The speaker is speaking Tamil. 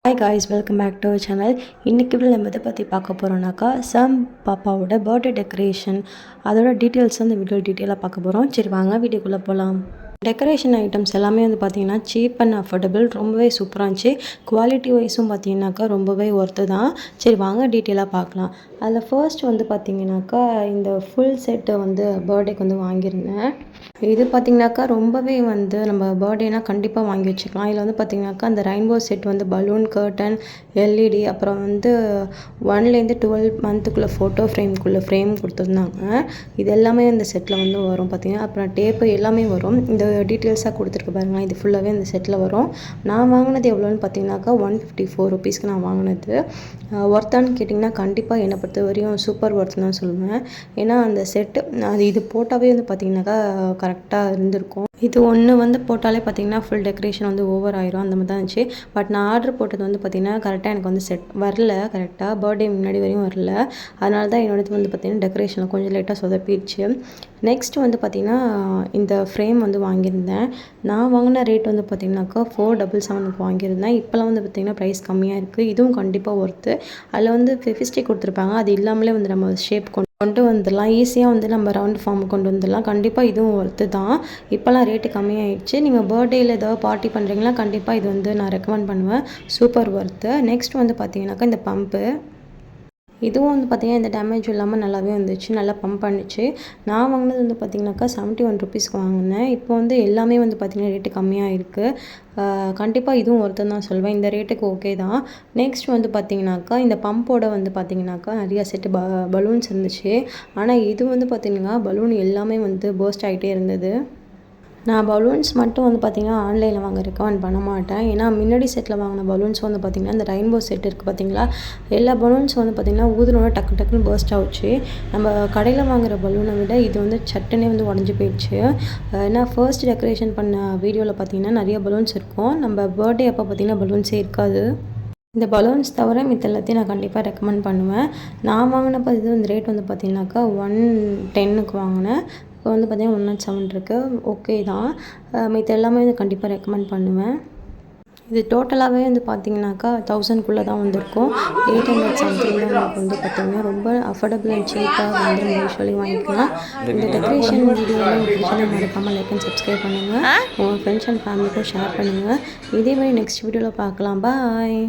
Hi guys, welcome back to our channel. இன்றைக்கி நம்ம எதை பற்றி பார்க்க போகிறோம்னாக்கா சாம் பாப்பாவோட பர்த்டே டெக்கரேஷன், அதோட டீட்டெயில்ஸ் இந்த வீடியோ டீட்டெயிலாக பார்க்க போகிறோம். சரி வாங்க வீடியோக்குள்ளே போகலாம். டெக்கரேஷன் ஐட்டம்ஸ் எல்லாமே பார்த்திங்கன்னா சீப் அண்ட் அஃபோர்டபுள், ரொம்பவே சூப்பராக இருந்துச்சு. குவாலிட்டி வைஸும் பார்த்திங்கனாக்கா ரொம்பவே ஒர்த்து தான். சரி வாங்க டீட்டெயிலாக பார்க்கலாம். அதில் ஃபர்ஸ்ட் பார்த்திங்கனாக்கா இந்த ஃபுல் செட்டை பர்த்டேக்கு வாங்கியிருந்தேன். இது பார்த்திங்கனாக்கா ரொம்பவே நம்ம பர்த்டேனா கண்டிப்பாக வாங்கி வச்சுக்கலாம். இதில் பார்த்திங்கனாக்கா அந்த rainbow set balloon, curtain, LED, அப்புறம் 1லேருந்து 12 மந்த்துக்குள்ளே ஃபோட்டோ ஃப்ரேம் கொடுத்துருந்தாங்க. இது எல்லாமே இந்த செட்டில் வரும் பார்த்திங்கன்னா. அப்புறம் டேப்பு எல்லாமே வரும். இந்த டீட்டெயில்ஸாக கொடுத்துருக்கு பாருங்கள். இது ஃபுல்லாகவே இந்த செட்டில் வரும். நான் வாங்கினது எவ்வளோன்னு பார்த்திங்கனாக்கா 154 ருபீஸ்க்கு நான் வாங்கினது. ஒர்த்தான்னு கேட்டிங்கன்னா கண்டிப்பாக என்னை பொறுத்த வரையும் சூப்பர் ஒர்த்து தான் சொல்லுவேன். ஏன்னா அந்த செட்டு இது போட்டாவே பார்த்திங்கனாக்கா கரெக்டாக இருந்திருக்கும். இது ஒன்று போட்டாலே பார்த்திங்கன்னா ஃபுல் டெக்கரேஷன் ஓவர் ஆயிரும், அந்த மாதிரி தான் இருந்துச்சு. பட் நான் ஆர்டர் போட்டது பார்த்திங்கன்னா கரெக்டாக எனக்கு செட் வரல. கரெக்டாக பர்த்டே முன்னாடி வரையும் வரல. அதனால தான் என்னோடது பார்த்திங்கன்னா டெக்கரேஷனில் கொஞ்சம் லேட்டாக சொதப்பிடுச்சு. நெக்ஸ்ட் பார்த்திங்கன்னா இந்த ஃப்ரேம் வாங்கியிருந்தேன். நான் வாங்கின ரேட் பார்த்திங்கனாக்கா 477 வாங்கியிருந்தேன். இப்போலாம் பார்த்திங்கன்னா ப்ரைஸ் கம்மியாக இருக்குது. இதுவும் கண்டிப்பாக ஒர்த்து. அதில் ஃபெவிஸ்டிக் கொடுத்துருப்பாங்க. அது இல்லாமலே நம்ம ஷேப் கொண்டு வந்துடலாம். ஈஸியாக நம்ம ரவுண்ட் ஃபார்ம் கொண்டு வந்துடலாம். கண்டிப்பாக இதுவும் ஒர்த்து தான். இப்போலாம் ரேட்டு கம்மியாகிடுச்சு. நீங்கள் பர்த்டேயில் ஏதாவது பார்ட்டி பண்ணுறீங்களா, கண்டிப்பாக இது நான் ரெக்கமெண்ட் பண்ணுவேன். Super worth. நெக்ஸ்ட் பார்த்தீங்கன்னாக்கா இந்த பம்பு, இதுவும் பார்த்திங்கன்னா இந்த டேமேஜ் இல்லாமல் நல்லாவே வந்துச்சு, நல்லா பம்ப் பண்ணிச்சு. நான் வாங்கினது பார்த்திங்கனாக்கா 71 ருபீஸ்க்கு வாங்கினேன். இப்போ எல்லாமே பார்த்திங்கன்னா ரேட்டு கம்மியாக இருக்குது. கண்டிப்பாக இதுவும் ஒருத்தர் தான் சொல்வேன். இந்த ரேட்டுக்கு ஓகே தான். நெக்ஸ்ட் பார்த்திங்கனாக்கா இந்த பம்போட பார்த்திங்கனாக்கா நிறையா செட்டு பலூன்ஸ் இருந்துச்சு. ஆனால் இது பார்த்திங்கன்னா பலூன் எல்லாமே பர்ஸ்ட் ஆகிட்டே இருந்தது. நான் பலூன்ஸ் மட்டும் பார்த்திங்கன்னா ஆன்லைனில் வாங்க ரெக்கமெண்ட் பண்ண மாட்டேன். ஏன்னா முன்னாடி செட்டில் வாங்கின பலூன்ஸ் பார்த்திங்கன்னா இந்த ரெயின்போ செட் இருக்குது பார்த்திங்களா, எல்லா பலூன்ஸ் பார்த்திங்கன்னா ஊதுனோட டக்குன்னு பர்ஸ்ட் ஆகிடுச்சு. நம்ம கடையில் வாங்குகிற பலூனை விட இது சட்டுனே உடஞ்சி போயிடுச்சு. ஏன்னா ஃபர்ஸ்ட் டெக்கரேஷன் பண்ண வீடியோவில் பார்த்திங்கன்னா நிறைய பலூன்ஸ் இருக்கும். நம்ம பர்த்டே அப்போ பார்த்திங்கன்னா பலூன்ஸே இருக்காது. இந்த பலூன்ஸ் தவிர மித்த எல்லாத்தையும் நான் கண்டிப்பாக ரெக்கமெண்ட் பண்ணுவேன். நான் வாங்கினப்போ இந்த ரேட் பார்த்திங்கனாக்கா 110க்கு வாங்கினேன். இப்போ பார்த்திங்கன்னா 107 இருக்குது. ஓகே தான். மித்த எல்லாமே கண்டிப்பாக ரெக்கமெண்ட் பண்ணுவேன். இது டோட்டலாகவே பார்த்திங்கனாக்கா 1000க்குள்ளே தான் வந்திருக்கும். 800 சம்திங் தான் நமக்கு பார்த்திங்கன்னா ரொம்ப அஃபோர்டபுள் அண்ட் சீப்பாக யூஸ்வலி வாங்கிக்கலாம். இந்த டெக்கரேஷன் வீடியோவில் பிடிச்சதை மறக்காமல் லைக் அண்ட் சப்ஸ்கிரைப் பண்ணுங்கள். உங்கள் ஃப்ரெண்ட்ஸ் அண்ட் ஃபேமிலிக்கும் ஷேர் பண்ணுங்கள். இதே மாதிரி நெக்ஸ்ட் வீடியோவில் பார்க்கலாம். பாய்.